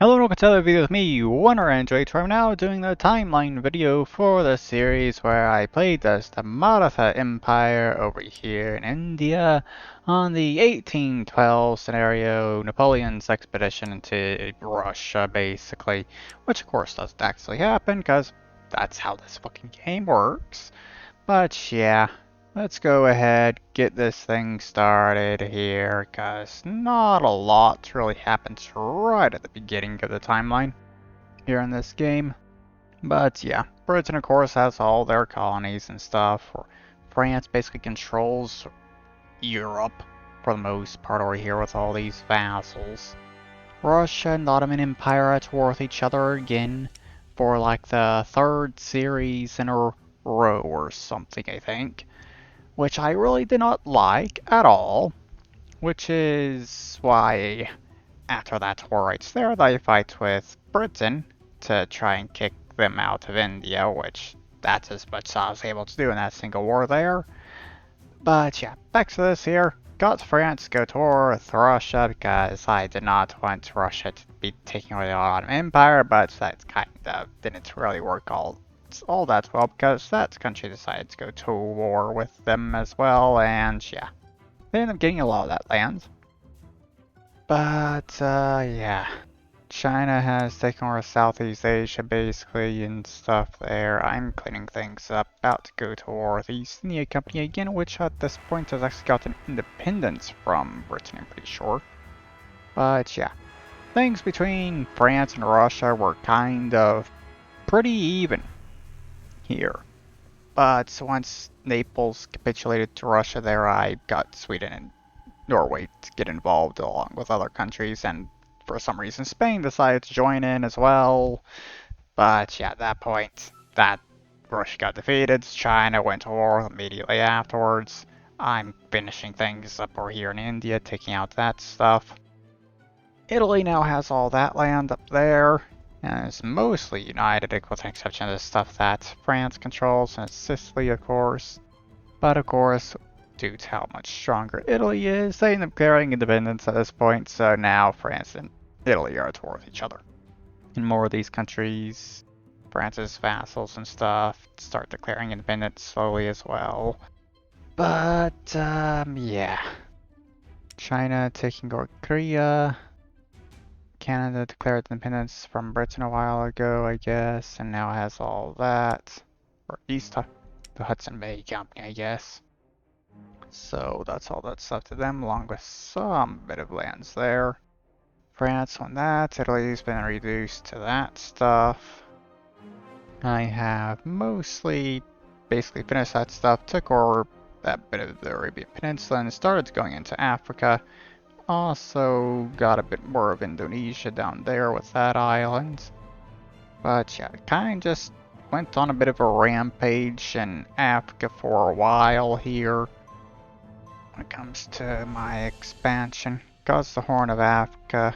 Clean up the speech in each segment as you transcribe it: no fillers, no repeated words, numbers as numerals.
Hello and welcome to another video with me, Wonder Android. I'm now doing the timeline video for the series where I played as the Maratha Empire over here in India on the 1812 scenario, Napoleon's expedition into Russia, basically. Which of course doesn't actually happen, because that's how this fucking game works. But yeah, let's go ahead, get this thing started here, because not a lot really happens right at the beginning of the timeline here in this game. But yeah, Britain of course has all their colonies and stuff. France basically controls Europe for the most part over here with all these vassals. Russia and the Ottoman Empire are at war with each other again for like the third series in a row or something, I think, which I really did not like at all, which is why after that war right there, they fight with Britain to try and kick them out of India, which that's as much as I was able to do in that single war there. But yeah, back to this here. Got France to go to war with Russia because I did not want Russia to be taking over the Ottoman Empire, but that kind of didn't really work all that well because that country decided to go to war with them as well, and yeah, they ended up getting a lot of that land. But yeah, China has taken over Southeast Asia basically and stuff there. I'm cleaning things up, about to go to war with the East India Company again, which at this point has actually gotten independence from Britain, I'm pretty sure. But yeah, things between France and Russia were kind of pretty even here. But once Naples capitulated to Russia there, I got Sweden and Norway to get involved along with other countries, and for some reason Spain decided to join in as well. But yeah, at that point, that Russia got defeated, China went to war immediately afterwards. I'm finishing things up over here in India, taking out that stuff. Italy now has all that land up there, and is mostly united with the exception of the stuff that France controls, and Sicily of course. But of course, due to how much stronger Italy is, they end up declaring independence at this point, so now France and Italy are at war with each other. In more of these countries, France's vassals and stuff start declaring independence slowly as well. But, yeah. China taking over Korea. Canada declared independence from Britain a while ago, I guess, and now has all that. Or East the Hudson Bay Company, I guess. So that's all that stuff to them, along with some bit of lands there. France on that, Italy's been reduced to that stuff. I have mostly basically finished that stuff, took over that bit of the Arabian Peninsula and started going into Africa. Also got a bit more of Indonesia down there with that island. But yeah, kind of just went on a bit of a rampage in Africa for a while here. When it comes to my expansion, because the Horn of Africa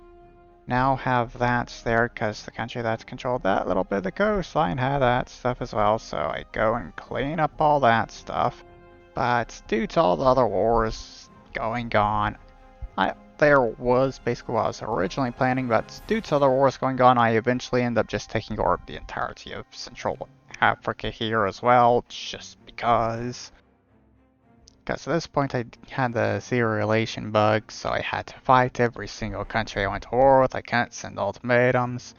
now have that there, because the country that's controlled that little bit of the coastline had that stuff as well, so I go and clean up all that stuff. But due to all the other wars going on, there was basically what I was originally planning, but due to other wars going on, I eventually end up just taking over the entirety of Central Africa here as well, just because. Because at this point I had the zero relation bug, so I had to fight every single country I went to war with. I couldn't send ultimatums.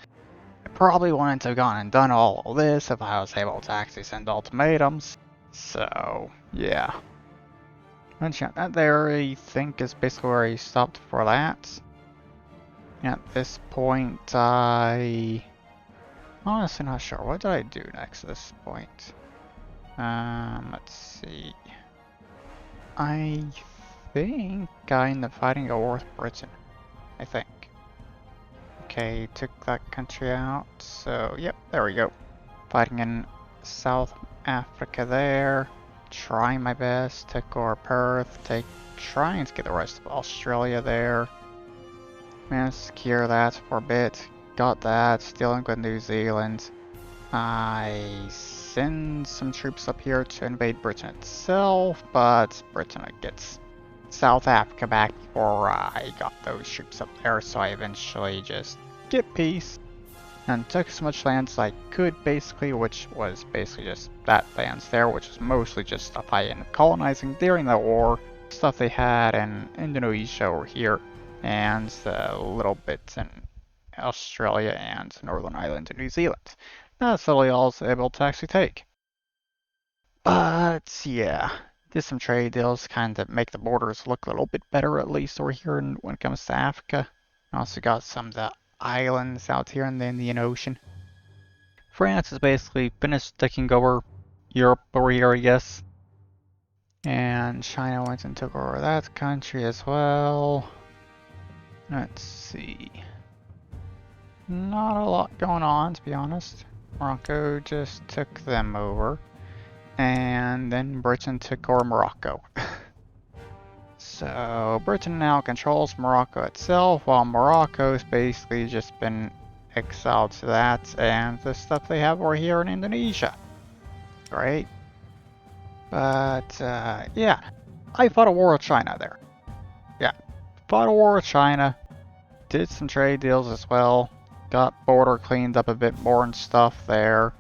I probably wouldn't have gone and done all of this if I was able to actually send ultimatums. So, yeah. And that there, I think, is basically where I stopped for that. At this point, honestly not sure. What did I do next at this point? Let's see. I think I ended up fighting a war with Britain. I think. Okay, took that country out. So, yep, there we go. Fighting in South Africa there. Trying my best. Took over Perth. Trying to get the rest of Australia there. Managed to secure that for a bit. Got that. Dealing with New Zealand. I send some troops up here to invade Britain itself, but Britain gets South Africa back before I got those troops up there, so I eventually just get peace, and took as much land as I could basically, which was basically just that lands there, which is mostly just stuff I ended up colonizing during the war, stuff they had in Indonesia over here, and a little bits in Australia and Northern Ireland and New Zealand. That's really all I was able to actually take. But yeah, did some trade deals, kind of make the borders look a little bit better, at least over here when it comes to Africa. Also got some of the islands out here in the Indian Ocean. France is basically finished taking over Europe over here, I guess. And China went and took over that country as well. Let's see. Not a lot going on, to be honest. Morocco just took them over. And then Britain took over Morocco. So Britain now controls Morocco itself, while Morocco's basically just been exiled to that and the stuff they have over here in Indonesia. Right? But yeah, I fought a war with China there. Yeah, fought a war with China, did some trade deals as well, got border cleaned up a bit more and stuff there.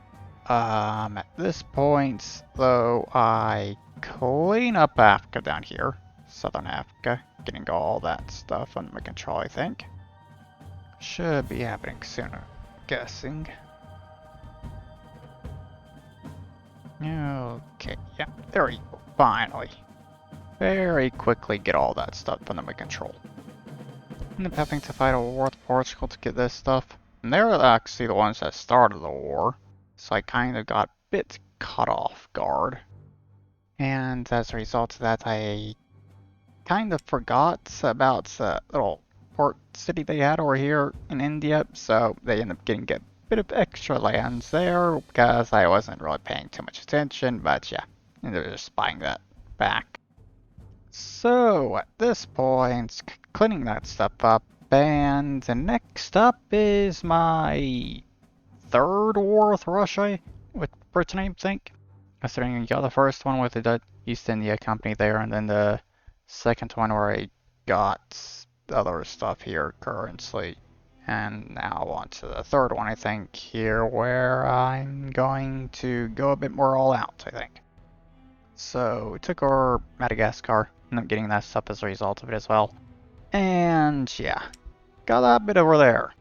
At this point, though, I clean up Africa down here. Southern Africa, getting all that stuff under my control, I think. Should be happening sooner, guessing. Okay, yeah, there we go, finally. Very quickly get all that stuff under my control. Ended up having to fight a war with Portugal to get this stuff. And they're actually the ones that started the war. So I kind of got a bit caught off guard. And as a result of that, I kind of forgot about the little port city they had over here in India. So they ended up getting a bit of extra lands there because I wasn't really paying too much attention. But yeah, ended up just buying that back. So at this point, cleaning that stuff up. And the next up is my third war with Russia, with Britain, I think. Considering you got the first one with the East India Company there, and then the second one where I got other stuff here currently. And now on to the third one, I think, here, where I'm going to go a bit more all out, I think. So, we took over Madagascar, ended up getting that stuff as a result of it as well. And yeah, got that bit over there.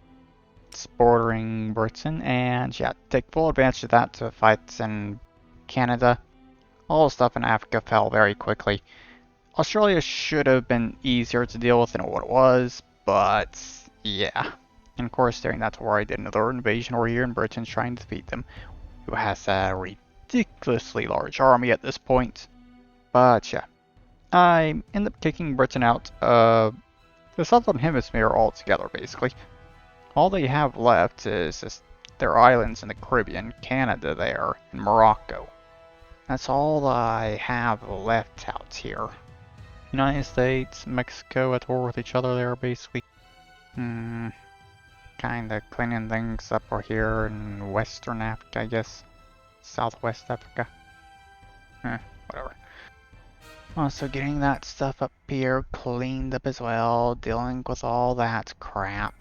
It's bordering Britain, and yeah, take full advantage of that to fight in Canada. All the stuff in Africa fell very quickly. Australia should have been easier to deal with than what it was, but yeah. And of course, during that war, I did another invasion over here, and Britain's trying to defeat them, who has a ridiculously large army at this point. But yeah, I end up kicking Britain out of the Southern Hemisphere altogether, basically. All they have left is just their islands in the Caribbean, Canada there, and Morocco. That's all I have left out here. United States, Mexico at war with each other there, basically. Kinda cleaning things up over here in Western Africa, I guess. Southwest Africa. Whatever. Also getting that stuff up here cleaned up as well, dealing with all that crap.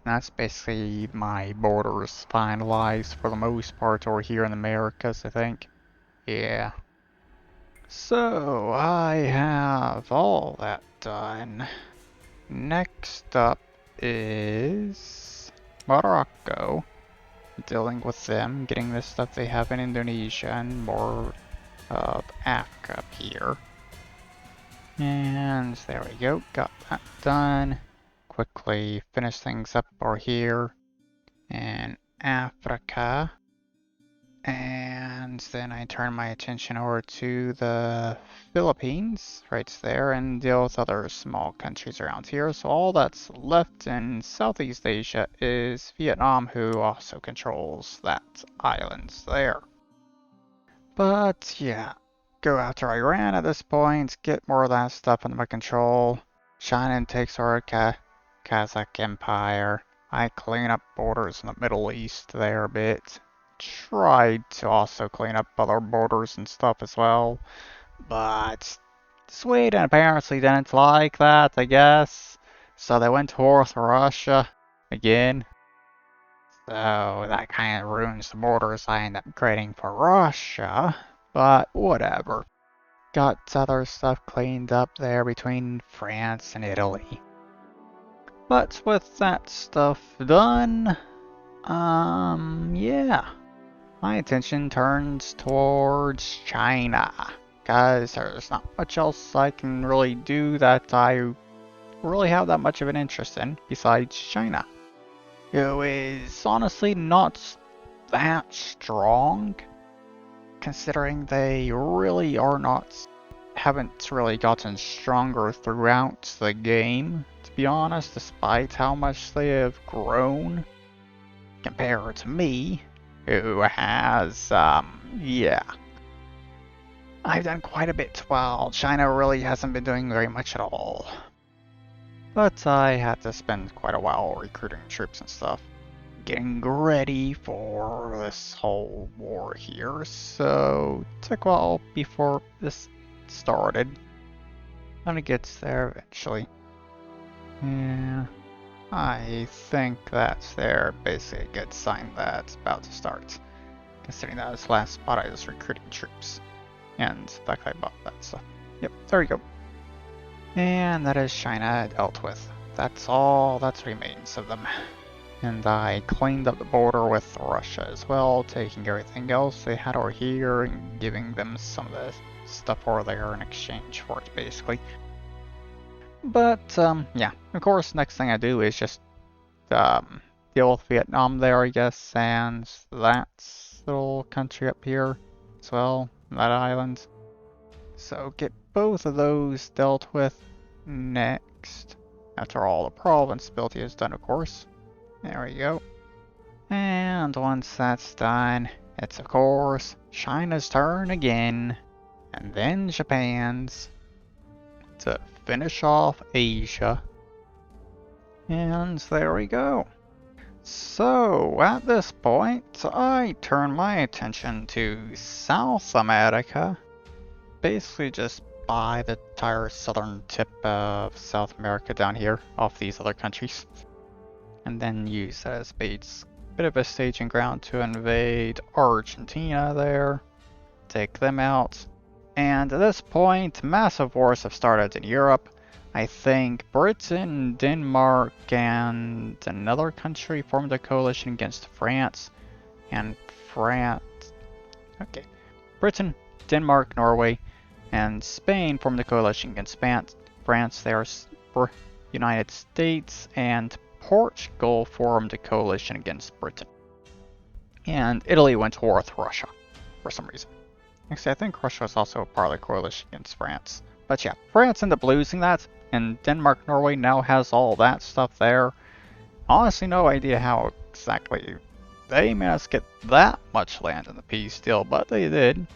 That's basically my borders finalized for the most part over here in the Americas, I think. Yeah. So, I have all that done. Next up is Morocco. Dealing with them, getting the stuff they have in Indonesia and more of Africa up here. And there we go, got that done. Quickly finish things up over here in Africa. And then I turn my attention over to the Philippines, right there, and deal with other small countries around here. So all that's left in Southeast Asia is Vietnam, who also controls that islands there. But yeah, go after Iran at this point, get more of that stuff under my control. China takes over Kazakh Empire. I clean up borders in the Middle East there a bit. Tried to also clean up other borders and stuff as well, but Sweden apparently didn't like that, I guess. So they went to war with Russia. again. So that kind of ruins the borders I end up creating for Russia, but whatever. Got other stuff cleaned up there between France and Italy. But with that stuff done, yeah. My attention turns towards China, because there's not much else I can really do that I really have that much of an interest in besides China, who is honestly not that strong, considering they really are not, haven't really gotten stronger throughout the game, to be honest, despite how much they have grown compared to me, who has, yeah. I've done quite a bit while China really hasn't been doing very much at all. But I had to spend quite a while recruiting troops and stuff, getting ready for this whole war here, so it took a while before this started. And it gets there eventually. Yeah, I think that's there basically a good sign that it's about to start, considering that was the last spot I was recruiting troops. And the fact I bought that stuff. Yep, there we go. And that is China dealt with. That's all that remains of them. And I cleaned up the border with Russia as well, taking everything else they had over here and giving them some of the stuff over there in exchange for it, basically. But, yeah, of course, next thing I do is just, deal with Vietnam there, I guess, and that little country up here as well, that island. So get both of those dealt with next, after all the province ability is done, of course. There we go. And once that's done, it's of course China's turn again, and then Japan's, to finish off Asia. And there we go. So at this point, I turn my attention to South America. Basically just by the entire southern tip of South America down here, off these other countries. And then use that as a bit of a staging ground to invade Argentina there, take them out. And at this point, massive wars have started in Europe. I think Britain, Denmark, and another country formed a coalition against France. And okay. Britain, Denmark, Norway, and Spain formed a coalition against France. There's United States and Portugal formed a coalition against Britain. And Italy went to war with Russia for some reason. Actually, I think Russia was also a part of the coalition against France. But yeah, France ended up losing that, and Denmark, Norway now has all that stuff there. Honestly, no idea how exactly they managed to get that much land in the peace deal, but they did.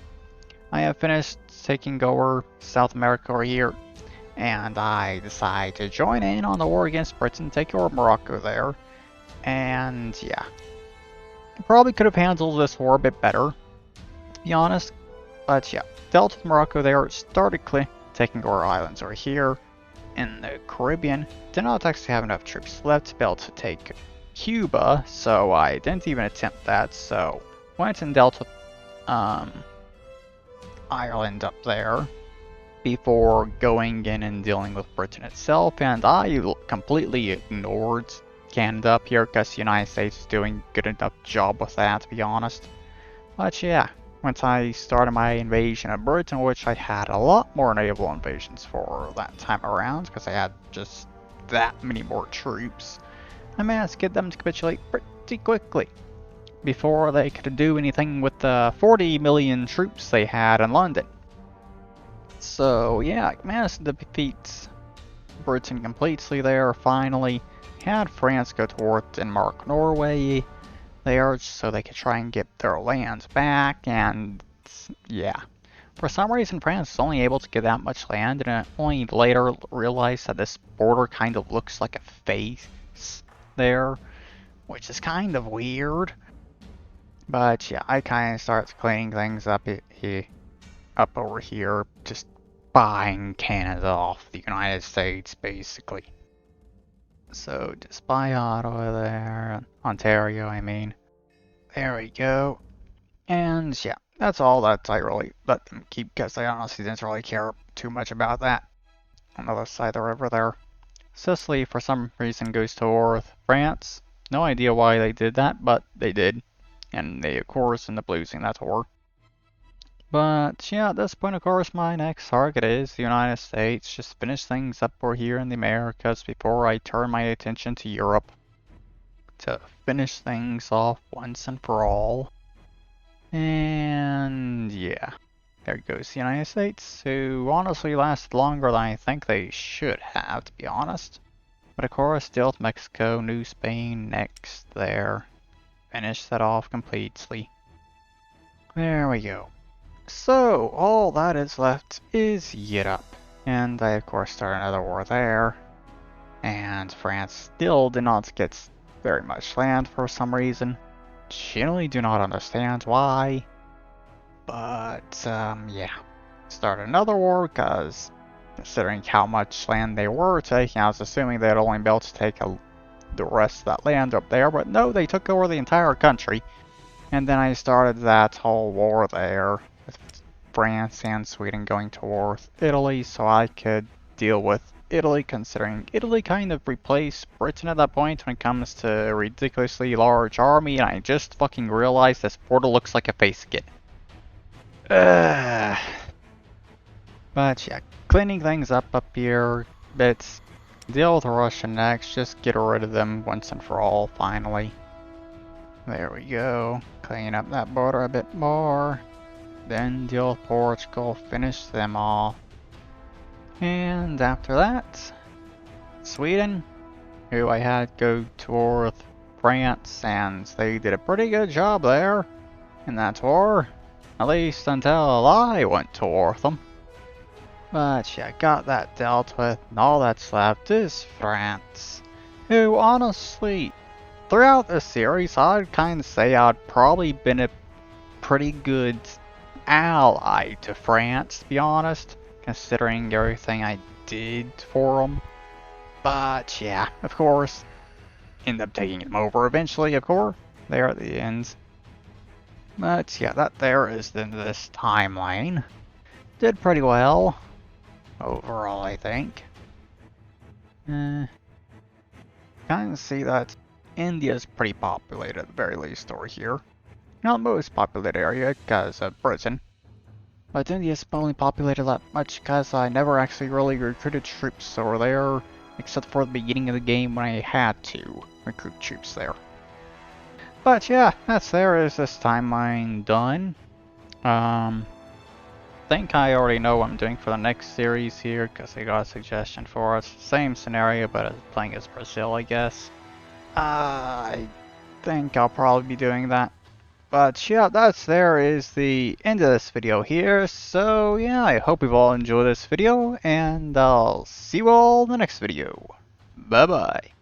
I have finished taking over South America over here, and I decide to join in on the war against Britain, take over Morocco there, and yeah. I probably could have handled this war a bit better, to be honest, but yeah. Dealt with Morocco there, started taking over islands over here in the Caribbean. Did not actually have enough troops left to be able to take Cuba, so I didn't even attempt that, so went and dealt with Ireland up there before going in and dealing with Britain itself, and I completely ignored Canada up here because the United States is doing a good enough job with that, to be honest. But yeah, once I started my invasion of Britain, which I had a lot more naval invasions for that time around because I had just that many more troops, I managed to get them to capitulate pretty quickly before they could do anything with the 40 million troops they had in London. So yeah, I managed to defeat Britain completely there, finally. Had France go to war with Denmark, Norway there, so they could try and get their lands back, and yeah. For some reason, France is only able to get that much land, and I only later realized that this border kind of looks like a face there, which is kind of weird. But yeah, I kind of start cleaning things up over here, just buying Canada off the United States, basically. So just buy Ottawa there, Ontario, I mean. There we go. And yeah, that's all that I really let them keep because I honestly didn't really care too much about that. On the other side of the river there. Sicily, for some reason, goes to war with France. No idea why they did that, but they did. And they, of course, end up losing that war. But yeah, at this point, of course, my next target is the United States. Just finish things up over here in the Americas before I turn my attention to Europe. To finish things off once and for all. And yeah, there goes the United States, who honestly lasted longer than I think they should have, to be honest. But of course, deal with Mexico, New Spain next there. Finish that off completely. There we go. So, all that is left is Europe. And I of course start another war there. And France still did not get very much land for some reason. Genuinely do not understand why. But, yeah. Start another war because, considering how much land they were taking, I was assuming they'd only be able to take the rest of that land up there. But no, they took over the entire country. And then I started that whole war there, with France and Sweden going to war with Italy, so I could deal with Italy, considering Italy kind of replaced Britain at that point when it comes to a ridiculously large army, and I just fucking realized this portal looks like a face again. But yeah, cleaning things up here, bits. Deal with Russia next, just get rid of them once and for all, finally. There we go. Clean up that border a bit more. Then deal with Portugal, finish them all. And after that, Sweden, who I had go to war with France, and they did a pretty good job there in that war. At least until I went to war with them. But yeah, got that dealt with, and all that's left is France, who honestly, throughout the series, I'd kind of say I'd probably been a pretty good ally to France, to be honest, considering everything I did for them. But yeah, of course, end up taking them over eventually, of course, there at the end. But yeah, that there is the end of this timeline. Did pretty well, overall, I think. Kind of see that India's pretty populated, at the very least, over here. Not the most populated area, because of Britain. But India's only populated that much because I never actually really recruited troops over there, except for the beginning of the game when I had to recruit troops there. But yeah, that's there is this timeline done. Think I already know what I'm doing for the next series here, because I got a suggestion for it. Same scenario, but playing as Brazil, I guess. I think I'll probably be doing that. But yeah, there is the end of this video here. So yeah, I hope you've all enjoyed this video, and I'll see you all in the next video. Bye bye.